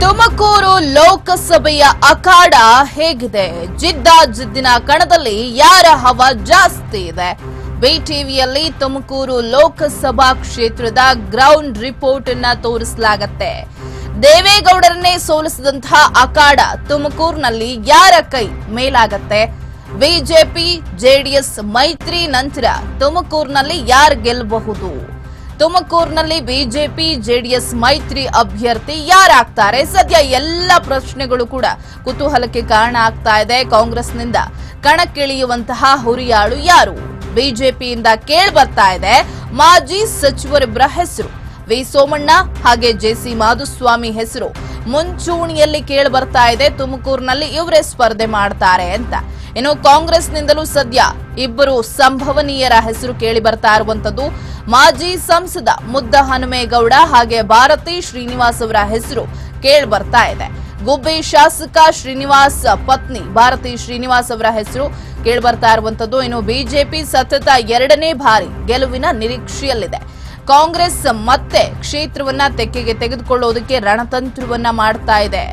ತುಮಕೂರು ಲೋಕಸಭೆಯ ಅಖಾಡ ಹೇಗಿದೆ? ಜಿದ್ದಿನ ಕಣದಲ್ಲಿ ಯಾರ ಹವಾ ಜಾಸ್ತಿ ಇದೆ? ಬಿಟಿವಿಯಲ್ಲಿ ತುಮಕೂರು ಲೋಕಸಭಾ ಕ್ಷೇತ್ರದ ಗ್ರೌಂಡ್ ರಿಪೋರ್ಟ್ ಅನ್ನ ತೋರಿಸಲಾಗುತ್ತೆ. ದೇವೇಗೌಡರನ್ನೇ ಸೋಲಿಸಿದಂತಹ ಅಖಾಡ ತುಮಕೂರಿನಲ್ಲಿ ಯಾರ ಕೈ ಮೇಲಾಗತ್ತೆ? ಬಿಜೆಪಿ ಜೆಡಿಎಸ್ ಮೈತ್ರಿ ನಂತರ ತುಮಕೂರಿನಲ್ಲಿ ಯಾರು ಗೆಲ್ಲಬಹುದು? ತುಮಕೂರಿನಲ್ಲಿ ಬಿಜೆಪಿ ಜೆಡಿಎಸ್ ಮೈತ್ರಿ ಅಭ್ಯರ್ಥಿ ಯಾರಾಗ್ತಾರೆ? ಸದ್ಯ ಎಲ್ಲ ಪ್ರಶ್ನೆಗಳು ಕೂಡ ಕುತೂಹಲಕ್ಕೆ ಕಾರಣ ಆಗ್ತಾ ಇದೆ. ಕಾಂಗ್ರೆಸ್ನಿಂದ ಕಣಕ್ಕಿಳಿಯುವಂತಹ ಹುರಿಯಾಳು ಯಾರು? ಬಿಜೆಪಿಯಿಂದ ಕೇಳಿ ಬರ್ತಾ ಇದೆ ಮಾಜಿ ಸಚಿವರಿಬ್ಬರ ಹೆಸರು. ವಿ ಸೋಮಣ್ಣ ಹಾಗೆ ಜೆಸಿ ಮಾಧುಸ್ವಾಮಿ ಹೆಸರು ಮುಂಚೂಣಿಯಲ್ಲಿ ಕೇಳಿ ಬರ್ತಾ ಇದೆ. ತುಮಕೂರಿನಲ್ಲಿ ಇವರೇ ಸ್ಪರ್ಧೆ ಮಾಡ್ತಾರೆ ಅಂತ. ಇನ್ನು ಕಾಂಗ್ರೆಸ್ನಿಂದಲೂ ಸದ್ಯ ಇಬ್ಬರು ಸಂಭವನೀಯರ ಹೆಸರು ಕೇಳಿ ಬರ್ತಾ ಇರುವಂತದ್ದು. ಮಾಜಿ ಸಂಸದ ಮುದ್ದಹನುಮೇಗೌಡ ಹಾಗೆ ಭಾರತಿ ಶ್ರೀನಿವಾಸ್ ಅವರ ಹೆಸರು ಕೇಳಿ ಬರ್ತಾ ಇದೆ. ಗುಬ್ಬಿ ಶಾಸಕ ಶ್ರೀನಿವಾಸ್ ಪತ್ನಿ ಭಾರತಿ ಶ್ರೀನಿವಾಸ್ ಅವರ ಹೆಸರು ಕೇಳಿ ಬರ್ತಾ ಇರುವಂತದ್ದು. ಇನ್ನು ಬಿಜೆಪಿ ಸತತ ಎರಡನೇ ಬಾರಿ ಗೆಲುವಿನ ನಿರೀಕ್ಷೆಯಲ್ಲಿದೆ. ಕಾಂಗ್ರೆಸ್ ಮತ್ತೆ ಕ್ಷೇತ್ರವನ್ನ ತೆಕ್ಕೆಗೆ ತೆಗೆದುಕೊಳ್ಳೋದಕ್ಕೆ ರಣತಂತ್ರವನ್ನ ಮಾಡ್ತಾ ಇದೆ.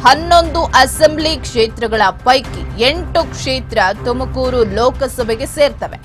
11 ಅಸೆಂಬ್ಲಿ ಕ್ಷೇತ್ರಗಳ ಪೈಕಿ 8 ಕ್ಷೇತ್ರ ತುಮಕೂರು ಲೋಕಸಭೆಗೆ ಸೇರ್ತವೆ.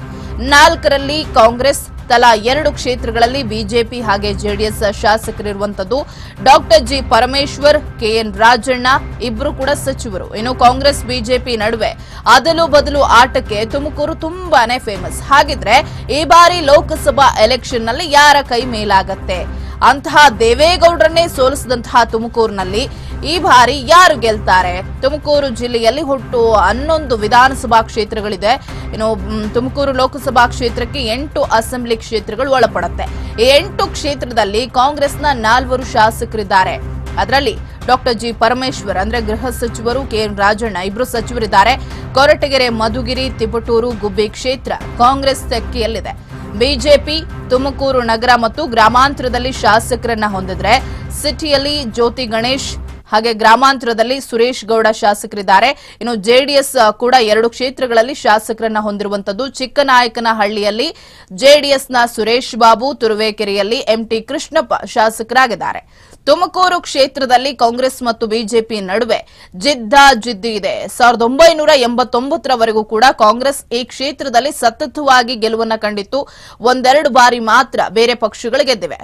4ರಲ್ಲಿ ಕಾಂಗ್ರೆಸ್, ತಲಾ 2 ಕ್ಷೇತ್ರಗಳಲ್ಲಿ ಬಿಜೆಪಿ ಹಾಗೆ ಜೆಡಿಎಸ್ ಶಾಸಕರಿರುವಂತದ್ದು. Doctor G Parameshwar, KN Rajanna ಇಬ್ರು ಕೂಡ ಸಚಿವರು. ಇನ್ನು ಕಾಂಗ್ರೆಸ್ ಬಿಜೆಪಿ ನಡುವೆ ಅದಲು ಬದಲು ಆಟಕ್ಕೆ ತುಮಕೂರು ತುಂಬಾನೇ ಫೇಮಸ್. ಹಾಗಿದ್ರೆ ಈ ಬಾರಿ ಲೋಕಸಭಾ ಎಲೆಕ್ಷನ್ ನಲ್ಲಿ ಯಾರ ಕೈ ಮೇಲಾಗತ್ತೆ? ಅಂತಹ ದೇವೇಗೌಡರನ್ನೇ ಸೋಲಿಸಿದಂತಹ ತುಮಕೂರಿನಲ್ಲಿ ಈ ಬಾರಿ ಯಾರು ಗೆಲ್ತಾರೆ? ತುಮಕೂರು ಜಿಲ್ಲೆಯಲ್ಲಿ ಒಟ್ಟು 11 ವಿಧಾನಸಭಾ ಕ್ಷೇತ್ರಗಳಿದೆ. ಇನ್ನು ತುಮಕೂರು ಲೋಕಸಭಾ ಕ್ಷೇತ್ರಕ್ಕೆ 8 ಅಸೆಂಬ್ಲಿ ಕ್ಷೇತ್ರಗಳು ಒಳಪಡುತ್ತೆ. ಈ 8 ಕ್ಷೇತ್ರದಲ್ಲಿ ಕಾಂಗ್ರೆಸ್ನ 4 ಶಾಸಕರಿದ್ದಾರೆ. ಅದರಲ್ಲಿ ಡಾಕ್ಟರ್ ಜಿ ಪರಮೇಶ್ವರ್ ಅಂದ್ರೆ ಗೃಹ ಸಚಿವರು, ಕೆಎನ್ ರಾಜಣ್ಣ ಇಬ್ರು ಸಚಿವರಿದ್ದಾರೆ. ಕೊರಟಗೆರೆ, ಮಧುಗಿರಿ, ತಿಪಟೂರು, ಗುಬ್ಬಿ ಕ್ಷೇತ್ರ ಕಾಂಗ್ರೆಸ್ ತೆಕ್ಕೆಯಲ್ಲಿದೆ. ಬಿಜೆಪಿ ತುಮಕೂರು ನಗರ ಮತ್ತು ಗ್ರಾಮಾಂತರದಲ್ಲಿ ಶಾಸಕರನ್ನ ಹೊಂದಿದ್ರೆ, ಸಿಟಿಯಲ್ಲಿ ಜ್ಯೋತಿ ಗಣೇಶ್ ಹಾಗೆ ಗ್ರಾಮಾಂತರದಲ್ಲಿ ಸುರೇಶ್ ಗೌಡ ಶಾಸಕರಿದ್ದಾರೆ. ಇನ್ನು ಜೆಡಿಎಸ್ ಕೂಡ 2 ಕ್ಷೇತ್ರಗಳಲ್ಲಿ ಶಾಸಕರನ್ನ ಹೊಂದಿರುವಂತದ್ದು. ಚಿಕ್ಕನಾಯಕನಹಳ್ಳಿಯಲ್ಲಿ ಜೆಡಿಎಸ್ನ ಸುರೇಶ್ ಬಾಬು, ತುರುವೇಕೆರೆಯಲ್ಲಿ ಎಂಟಿ ಕೃಷ್ಣಪ್ಪ ಶಾಸಕರಾಗಿದ್ದಾರೆ. ತುಮಕೂರು ಕ್ಷೇತ್ರದಲ್ಲಿ ಕಾಂಗ್ರೆಸ್ ಮತ್ತು ಬಿಜೆಪಿ ನಡುವೆ ಜಿದ್ದಿ ಇದೆ. 1989ರವರೆಗೂ ಕೂಡ ಕಾಂಗ್ರೆಸ್ ಈ ಕ್ಷೇತ್ರದಲ್ಲಿ ಸತತವಾಗಿ ಗೆಲುವನ್ನ ಕಂಡಿತ್ತು. 1-2 ಬಾರಿ ಮಾತ್ರ ಬೇರೆ ಪಕ್ಷಗಳು ಗೆದ್ದಿವೆ.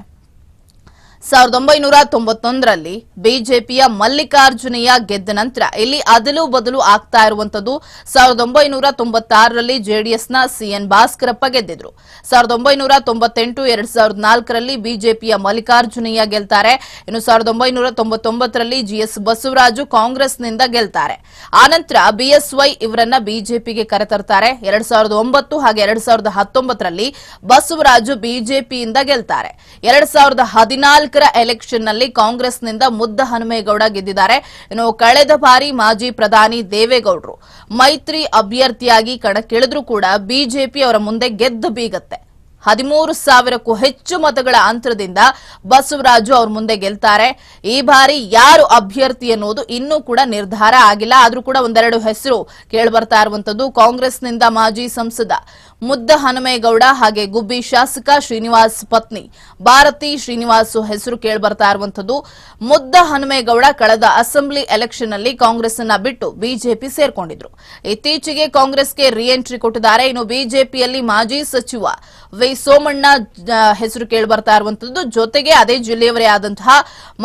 1991ರಲ್ಲಿ ಬಿಜೆಪಿಯ ಮಲ್ಲಿಕಾರ್ಜುನಯ್ಯ ಗೆದ್ದ ನಂತರ ಇಲ್ಲಿ ಅದಲು ಬದಲು ಆಗ್ತಾ ಇರುವಂತದ್ದು. 1996ರಲ್ಲಿ ಜೆಡಿಎಸ್ನ ಸಿಎನ್ ಭಾಸ್ಕರಪ್ಪ ಗೆದ್ದಿದ್ರು. 1998, 2004ರಲ್ಲಿ ಬಿಜೆಪಿಯ ಮಲ್ಲಿಕಾರ್ಜುನಯ್ಯ ಗೆಲ್ತಾರೆ. ಇನ್ನು 1999ರಲ್ಲಿ ಜಿಎಸ್ ಬಸವರಾಜು ಕಾಂಗ್ರೆಸ್ನಿಂದ ಗೆಲ್ತಾರೆ. ಆನಂತರ ಬಿಎಸ್ವೈ ಇವರನ್ನ ಬಿಜೆಪಿಗೆ ಕರೆತರ್ತಾರೆ. 2009 ಹಾಗೆ 2019ರಲ್ಲಿ ಬಸವರಾಜು ಬಿಜೆಪಿಯಿಂದ ಗೆಲ್ತಾರೆ. 2014 ಎಲೆಕ್ಷನ್ ನಲ್ಲಿ ಕಾಂಗ್ರೆಸ್ನಿಂದ ಮುದ್ದಹನುಮೇಗೌಡ ಗೆದ್ದಿದ್ದಾರೆ. ಇನ್ನು ಕಳೆದ ಬಾರಿ ಮಾಜಿ ಪ್ರಧಾನಿ ದೇವೇಗೌಡರು ಮೈತ್ರಿ ಅಭ್ಯರ್ಥಿಯಾಗಿ ಕಣಕ್ಕಿಳಿದ್ರೂ ಕೂಡ ಬಿಜೆಪಿ ಅವರ ಮುಂದೆ ಗೆದ್ದು ಬೀಗತ್ತೆ. 13,000ಕ್ಕೂ ಹೆಚ್ಚು ಮತಗಳ ಅಂತರದಿಂದ ಬಸವರಾಜು ಅವ್ರ ಮುಂದೆ ಗೆಲ್ತಾರೆ. ಈ ಬಾರಿ ಯಾರು ಅಭ್ಯರ್ಥಿ ಅನ್ನೋದು ಇನ್ನೂ ಕೂಡ ನಿರ್ಧಾರ ಆಗಿಲ್ಲ. ಆದ್ರೂ ಕೂಡ 1-2 ಹೆಸರು ಕೇಳಿಬರ್ತಾ ಇರುವಂತದ್ದು. ಕಾಂಗ್ರೆಸ್ನಿಂದ ಮಾಜಿ ಸಂಸದ ಮುದ್ದಹನುಮೇಗೌಡ ಹಾಗೆ ಗುಬ್ಬಿ ಶಾಸಕ ಶ್ರೀನಿವಾಸ್ ಪತ್ನಿ ಭಾರತಿ ಶ್ರೀನಿವಾಸ್ ಹೆಸರು ಕೇಳಿಬರ್ತಾ ಇರುವಂತದ್ದು. ಮುದ್ದಹನುಮೇಗೌಡ ಕಳೆದ ಅಸೆಂಬ್ಲಿ ಎಲೆಕ್ಷನ್ ನಲ್ಲಿ ಕಾಂಗ್ರೆಸ್ ಅನ್ನ ಬಿಟ್ಟು ಬಿಜೆಪಿ ಸೇರ್ಕೊಂಡಿದ್ರು. ಇತ್ತೀಚೆಗೆ ಕಾಂಗ್ರೆಸ್ಗೆ ರಿಎಂಟ್ರಿ ಕೊಟ್ಟಿದ್ದಾರೆ. ಇನ್ನು ಬಿಜೆಪಿಯಲ್ಲಿ ಮಾಜಿ ಸಚಿವ ವಿ ಸೋಮಣ್ಣ ಹೆಸರು ಕೇಳಿಬರ್ತಾ ಇರುವಂತದ್ದು. ಜೊತೆಗೆ ಅದೇ ಜಿಲ್ಲೆಯವರೇ ಆದಂತಹ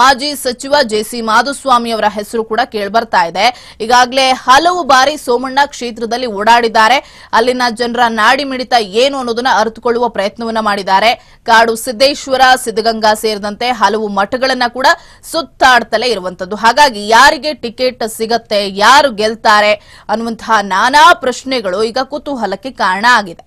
ಮಾಜಿ ಸಚಿವ ಜೆಸಿ ಮಾಧುಸ್ವಾಮಿ ಅವರ ಹೆಸರು ಕೂಡ ಕೇಳಿಬರ್ತಾ ಇದೆ. ಈಗಾಗಲೇ ಹಲವು ಬಾರಿ ಸೋಮಣ್ಣ ಕ್ಷೇತ್ರದಲ್ಲಿ ಓಡಾಡಿದ್ದಾರೆ. ಅಲ್ಲಿನ ಜನರ ನಾಡಿ ಮಿಡಿತ ಏನು ಅನ್ನೋದನ್ನ ಅರಿತುಕೊಳ್ಳುವ ಪ್ರಯತ್ನವನ್ನ ಮಾಡಿದ್ದಾರೆ. ಕಾಡು ಸಿದ್ದೇಶ್ವರ, ಸಿದ್ಧಗಂಗಾ ಸೇರಿದಂತೆ ಹಲವು ಮಠಗಳನ್ನ ಕೂಡ ಸುತ್ತಾಡ್ತಲೇ ಇರುವಂತದ್ದು. ಹಾಗಾಗಿ ಯಾರಿಗೆ ಟಿಕೆಟ್ ಸಿಗತ್ತೆ, ಯಾರು ಗೆಲ್ತಾರೆ ಅನ್ನುವಂತಹ ನಾನಾ ಪ್ರಶ್ನೆಗಳು ಈಗ ಕುತೂಹಲಕ್ಕೆ ಕಾರಣ ಆಗಿದೆ.